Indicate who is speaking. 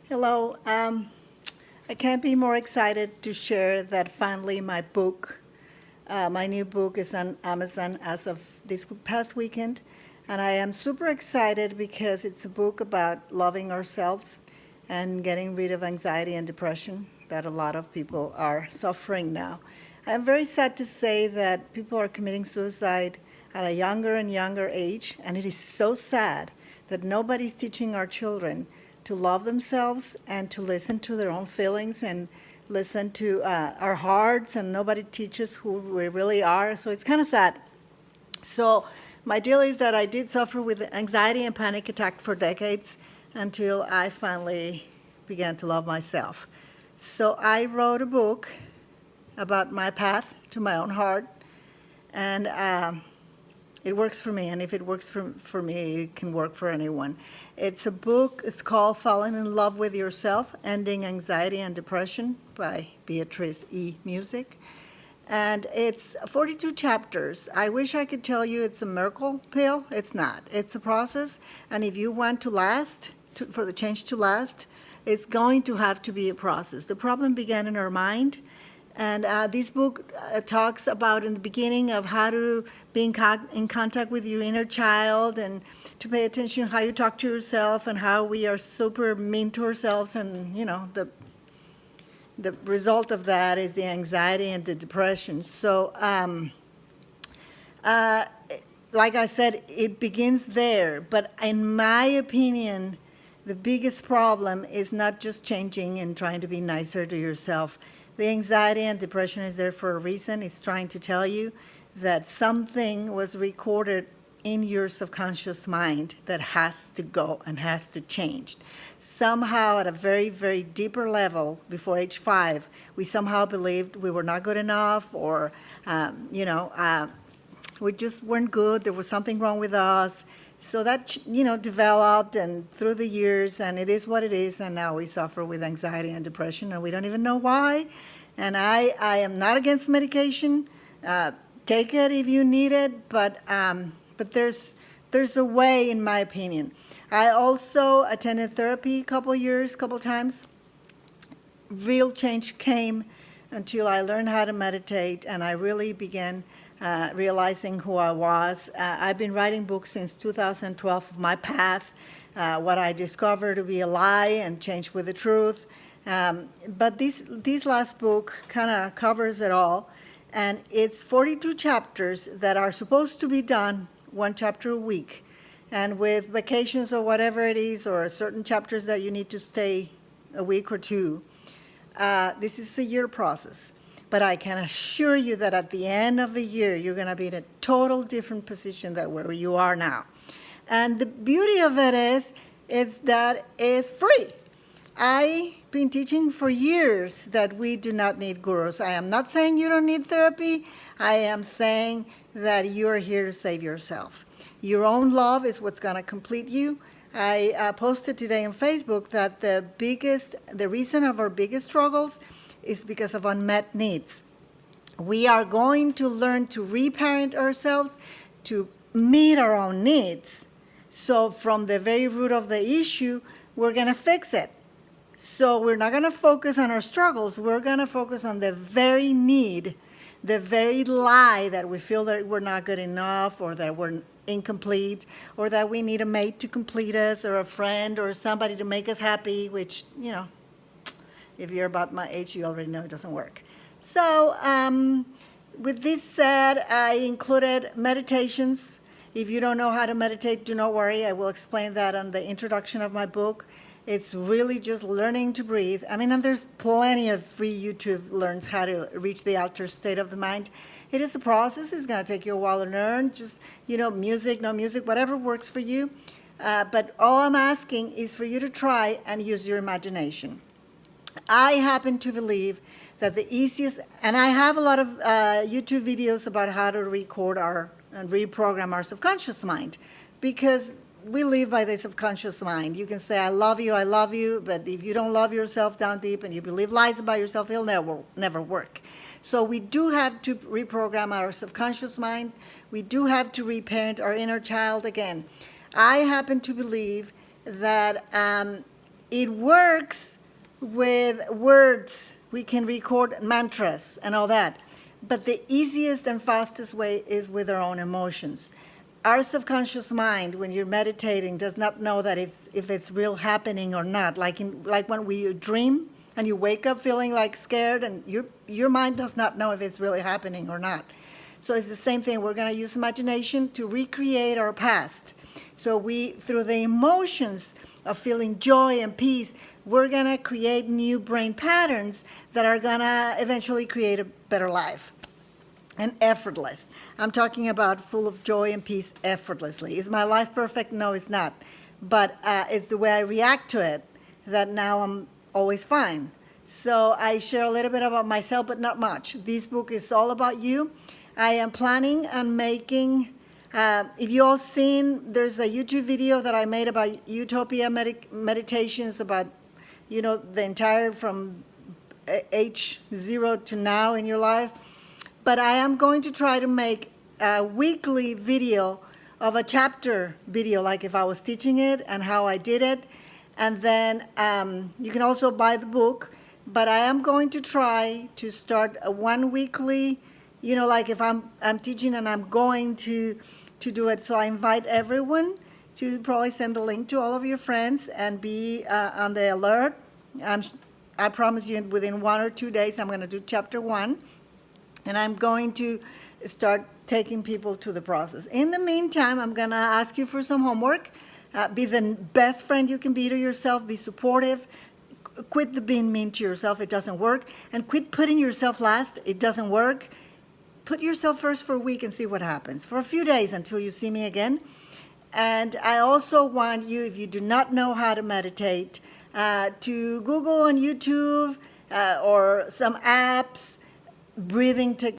Speaker 1: Hello. I can't be more excited to share that finally my new book is on Amazon as of this past weekend. And I am super excited because it's a book about loving ourselves and getting rid of anxiety and depression that a lot of people are suffering now. I'm very sad to say that people are committing suicide at a younger and younger age, and it is so sad that nobody's teaching our children to love themselves and to listen to their own feelings and listen to our hearts, and nobody teaches who we really are. So it's kind of sad. So my deal is that I did suffer with anxiety and panic attack for decades until I finally began to love myself. So I wrote a book about my path to my own heart, and it works for me, and if it works for me, it can work for anyone. It's a book, it's called Falling in Love with Yourself, Ending Anxiety and Depression by Beatrice E. Music. And it's 42 chapters. I wish I could tell you it's a miracle pill. It's not. It's a process, and if you want to last, for the change to last, it's going to have to be a process. The problem began in our mind. And this book talks about in the beginning of how to be in contact with your inner child and to pay attention to how you talk to yourself and how we are super mean to ourselves. And, the result of that is the anxiety and the depression. So, like I said, it begins there. But in my opinion, the biggest problem is not just changing and trying to be nicer to yourself. The anxiety and depression is there for a reason. It's trying to tell you that something was recorded in your subconscious mind that has to go and has to change. Somehow, at a very, very deeper level, before age 5, we somehow believed we were not good enough, or, we just weren't good. There was something wrong with us. So that, developed and through the years, and it is what it is, and now we suffer with anxiety and depression, and we don't even know why. And I am not against medication. Take it if you need it, but there's a way, in my opinion. I also attended therapy a couple times. Real change came until I learned how to meditate, and I really began realizing who I was. I've been writing books since 2012 of my path, what I discovered to be a lie and changed with the truth. But this last book kind of covers it all. And it's 42 chapters that are supposed to be done one chapter a week. And with vacations or whatever it is, or certain chapters that you need to stay a week or two, this is a year process. But I can assure you that at the end of the year, you're going to be in a total different position than where you are now. And the beauty of it is that it's free. I've been teaching for years that we do not need gurus. I am not saying you don't need therapy. I am saying that you're here to save yourself. Your own love is what's going to complete you. I posted today on Facebook that the reason of our biggest struggles is because of unmet needs. We are going to learn to reparent ourselves to meet our own needs. So from the very root of the issue, we're going to fix it. So we're not going to focus on our struggles. We're going to focus on the very need, the very lie that we feel that we're not good enough, or that we're incomplete, or that we need a mate to complete us, or a friend, or somebody to make us happy, which, if you're about my age, you already know it doesn't work. So with this said, I included meditations. If you don't know how to meditate, do not worry. I will explain that on the introduction of my book. It's really just learning to breathe. And there's plenty of free YouTube learns how to reach the altered state of the mind. It is a process. It's going to take you a while to learn. Just, music, no music, whatever works for you. But all I'm asking is for you to try and use your imagination. I happen to believe that the easiest, and I have a lot of YouTube videos about how to record and reprogram our subconscious mind, because we live by the subconscious mind. You can say, I love you, but if you don't love yourself down deep and you believe lies about yourself, it'll never work. So we do have to reprogram our subconscious mind. We do have to reparent our inner child again. I happen to believe that It works with words. We can record mantras and all that. But the easiest and fastest way is with our own emotions. Our subconscious mind, when you're meditating, does not know that if it's real happening or not. Like when we dream and you wake up feeling like scared, and your mind does not know if it's really happening or not. So it's the same thing. We're going to use imagination to recreate our past. So we, through the emotions of feeling joy and peace, we're going to create new brain patterns that are going to eventually create a better life. And effortless. I'm talking about full of joy and peace effortlessly. Is my life perfect? No, it's not. But it's the way I react to it that now I'm always fine. So I share a little bit about myself, but not much. This book is all about you. I am planning on making, if you all seen, there's a YouTube video that I made about Utopia meditations, about, the entire from age 0 to now in your life. But I am going to try to make a weekly video of a chapter video, like if I was teaching it and how I did it. And then you can also buy the book. But I am going to try to start a one weekly, like if I'm teaching and I'm going to do it. So I invite everyone to probably send the link to all of your friends and be on the alert. I promise you within 1 or 2 days I'm going to do chapter 1. And I'm going to start taking people to the process. In the meantime, I'm going to ask you for some homework. Be the best friend you can be to yourself. Be supportive. Quit the being mean to yourself. It doesn't work. And quit putting yourself last. It doesn't work. Put yourself first for a week and see what happens. For a few days until you see me again. And I also want you, if you do not know how to meditate, to Google on YouTube or some apps, breathing techniques.